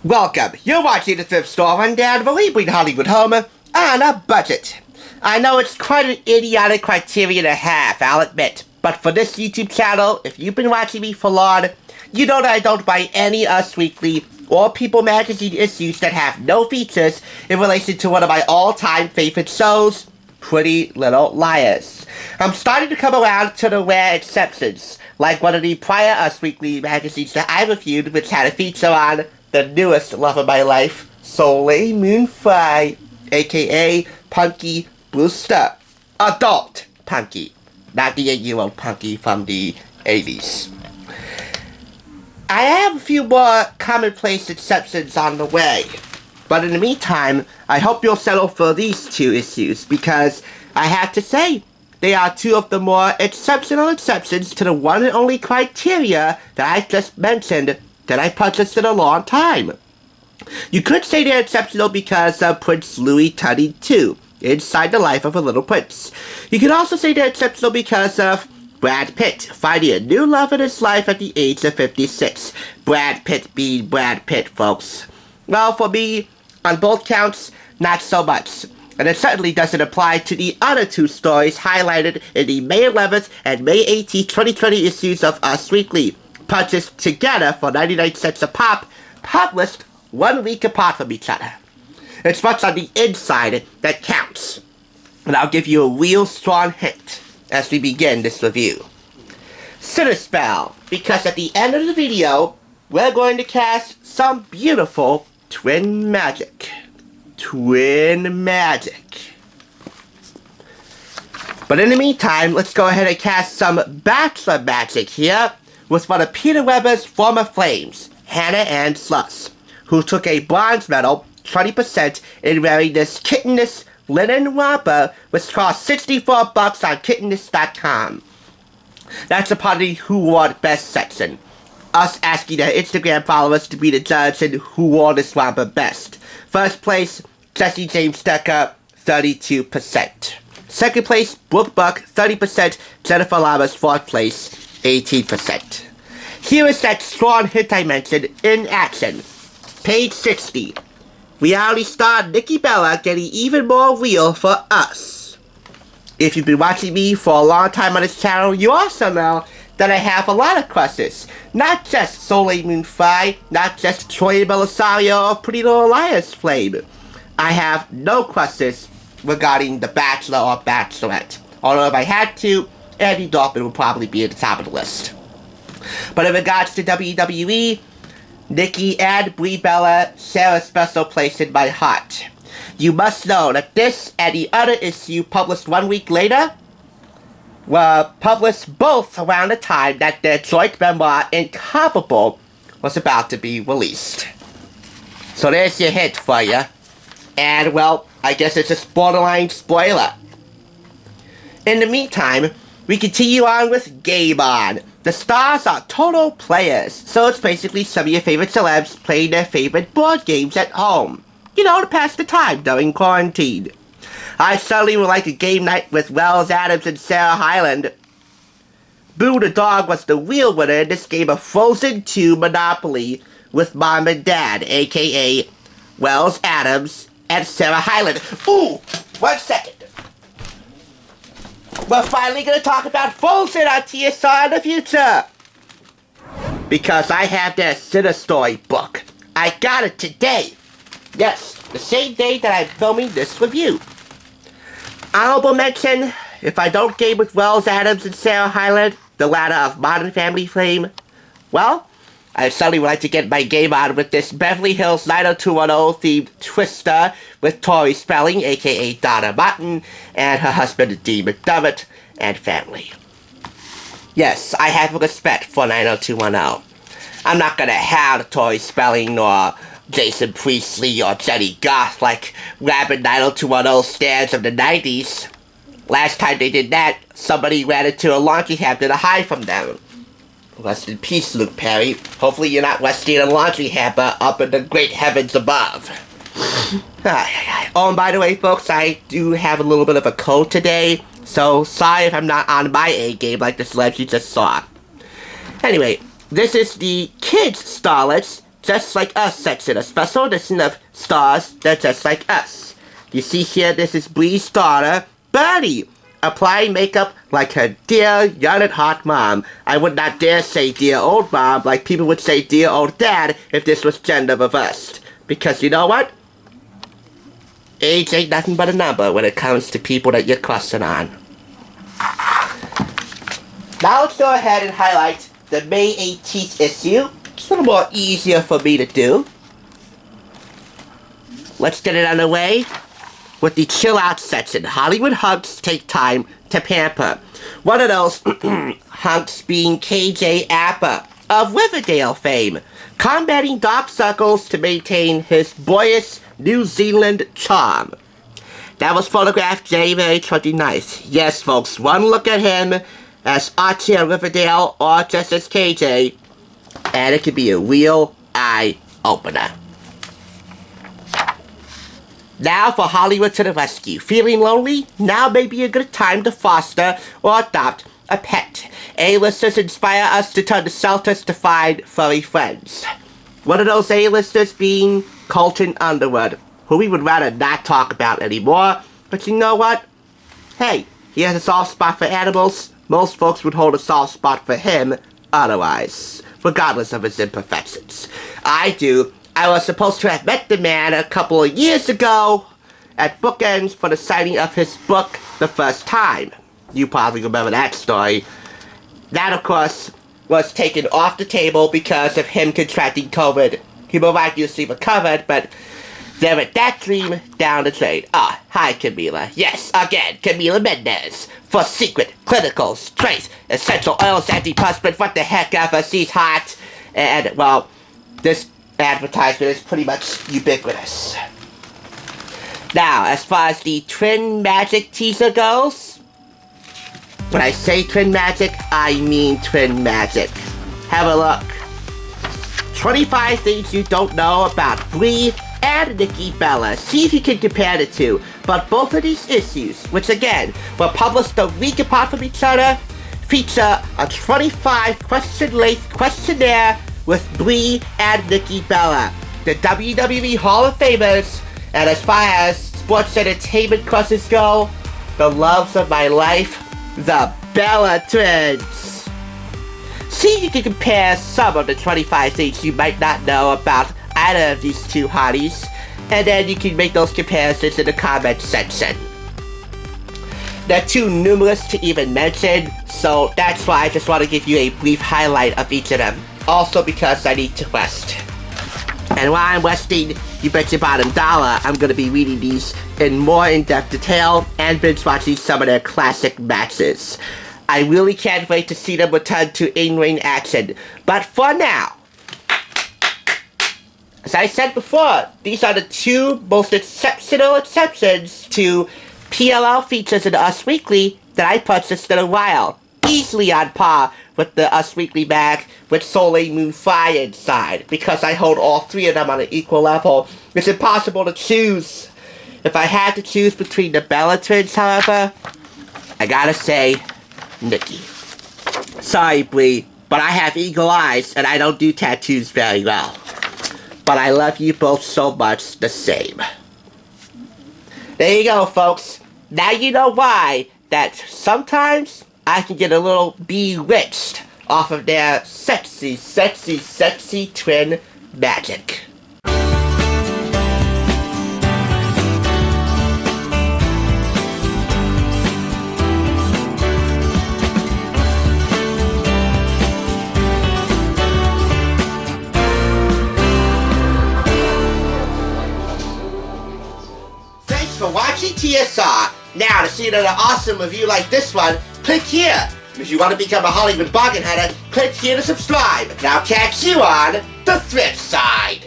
Welcome. You're watching the Thrift Store Rundown, where we bring Hollywood home on a budget. I know it's quite an idiotic criteria to have, I'll admit. But for this YouTube channel, if you've been watching me for long, you know that I don't buy any Us Weekly or People Magazine issues that have no features in relation to one of my all-time favorite shows, Pretty Little Liars. I'm starting to come around to the rare exceptions, like one of the prior Us Weekly magazines that I reviewed, which had a feature on the newest love of my life, SOLEIL Moon FRYE, aka Punky Brewster. Adult Punky, not the 8-year-old Punky from the 80s. I have a few more commonplace exceptions on the way, but in the meantime, I hope you'll settle for these two issues, because I have to say, they are two of the more exceptional exceptions to the one and only criteria that I just mentioned that I purchased in a long time. You could say they're exceptional because of Prince Louis turning 2, Inside the Life of a Little Prince. You could also say they're exceptional because of Brad Pitt finding a new love in his life at the age of 56. Brad Pitt being Brad Pitt, folks. Well, for me, on both counts, not so much. And it certainly doesn't apply to the other two stories highlighted in the May 11th and May 18th, 2020 issues of Us Weekly, purchased together for 99 cents a pop, published 1 week apart from each other. It's what's on the inside that counts. And I'll give you a real strong hint as we begin this review. Cinespell, because at the end of the video, we're going to cast some beautiful twin magic. Twin magic. But in the meantime, let's go ahead and cast some Bachelor magic here with one of Peter Weber's former flames, Hannah Ann Sluss, who took a bronze medal, 20%, in wearing this kitteness linen romper, which cost $64 on kitteness.com. That's a part of the Who Wore It Best section. Us asking our Instagram followers to be the judge in Who Wore This Romper Best. First place, Jesse James Decker, 32%. Second place, Brooke Buck, 30%. Jennifer Lama's fourth place, 18%. Here is that strong hint I mentioned in action. Page 60. Reality star Nikki Bella getting even more real for us. If you've been watching me for a long time on this channel, you also know that I have a lot of crushes. Not just SOLEIL Moon FRYE, not just Troy Belisario or Pretty Little Liars flame. I have no crushes regarding The Bachelor or Bachelorette. Although if I had to, Andy Dorfman would probably be at the top of the list. But in regards to WWE, Nikki and Brie Bella share a special place in my heart. You must know that this and the other issue published 1 week later were published both around the time that their joint memoir, Incomparable, was about to be released. So there's your hint for you. And, well, I guess it's a borderline spoiler. In the meantime, we continue on with Gabe on. The stars are total players, so it's basically some of your favorite celebs playing their favorite board games at home. You know, to pass the time during quarantine. I certainly would like a game night with Wells Adams and Sarah Hyland. Boo the dog was the real winner in this game of Frozen 2 Monopoly with Mom and Dad, aka Wells Adams and Sarah Hyland. Ooh, 1 second. We're finally going to talk about Frozen on TSR in the future. Because I have their Cinestory book. I got it today. Yes, the same day that I'm filming this review. Honorable mention, if I don't game with Wells Adams and Sarah Hyland, the latter of Modern Family fame, well, I certainly would like to get my game on with this Beverly Hills 90210 themed Twister with Tori Spelling, aka Donna Martin, and her husband Dee McDermott, and family. Yes, I have respect for 90210. I'm not gonna have Tori Spelling or Jason Priestley or Jenny Goth like rabid 90210 stands of the 90s. Last time they did that, somebody ran into a laundry hamper to hide from them. Rest in peace, Luke Perry. Hopefully you're not resting in a laundry hamper up in the great heavens above. Oh, and by the way, folks, I do have a little bit of a cold today, so sorry if I'm not on my A game like the celebs you just saw. Anyway, this is the kids' starlets Just Like Us section, a special edition of stars that Just Like Us. You see here, this is Bree's daughter, Birdie, applying makeup like her dear, young and hot mom. I would not dare say dear old mom like people would say dear old dad if this was gender reversed. Because you know what? Age ain't nothing but a number when it comes to people that you're crushing on. Now let's go ahead and highlight the May 18th issue. It's a little more easier for me to do. Let's get it underway with the chill out section. Hollywood hunks take time to pamper. One of those hunks being KJ Appa of Riverdale fame, combating dark circles to maintain his boyish New Zealand charm. That was photographed January 29th. Yes, folks, one look at him as Archie of Riverdale or just as KJ, and it could be a real eye-opener. Now for Hollywood to the rescue. Feeling lonely? Now may be a good time to foster or adopt a pet. A-listers inspire us to turn to shelters to find furry friends. One of those A-listers being Colton Underwood, who we would rather not talk about anymore. But you know what? Hey, he has a soft spot for animals. Most folks would hold a soft spot for him otherwise, regardless of his imperfections. I do. I was supposed to have met the man a couple of years ago at Bookends for the signing of his book the first time. You probably remember that story. That, of course, was taken off the table because of him contracting COVID. He miraculously recovered, but there went that dream down the drain. Ah, hi Camila. Yes, again, Camila Mendez. For secret, clinical, trace, essential oils, antiperspirant, what the heck ever, she's hot. And, well, this advertisement is pretty much ubiquitous. Now, as far as the Twin Magic teaser goes, when I say Twin Magic, I mean Twin Magic. Have a look. 25 things you don't know about Bree and Nikki Bella. See if you can compare the two. But both of these issues, which again were published a week apart from each other, feature a 25 question-length questionnaire with Bree and Nikki Bella, the WWE Hall of Famers, and as far as sports entertainment crushes go, the loves of my life, the Bella Twins. See if you can compare some of the 25 things you might not know about either of these two hotties, and then you can make those comparisons in the comment section. They're too numerous to even mention, so that's why I just want to give you a brief highlight of each of them. Also because I need to rest. And while I'm resting, you bet your bottom dollar I'm going to be reading these in more in-depth detail and binge watching some of their classic matches. I really can't wait to see them return to in-ring action. But for now, as I said before, these are the two most exceptional exceptions to PLL features in the Us Weekly that I purchased in a while. Easily on par with the Us Weekly mag with SOLEIL MOON FRYE inside, because I hold all three of them on an equal level. It's impossible to choose. If I had to choose between the Bella Twins, however, I gotta say, Nikki. Sorry, Bree, but I have eagle eyes and I don't do tattoos very well. But I love you both so much the same. There you go, folks. Now you know why that sometimes I can get a little bewitched off of their sexy, sexy, sexy twin magic. Thanks for watching TSR. Now, to see another awesome review like this one, click here. If you want to become a Hollywood bargain hunter, click here to subscribe. Now catch you on the thrift side.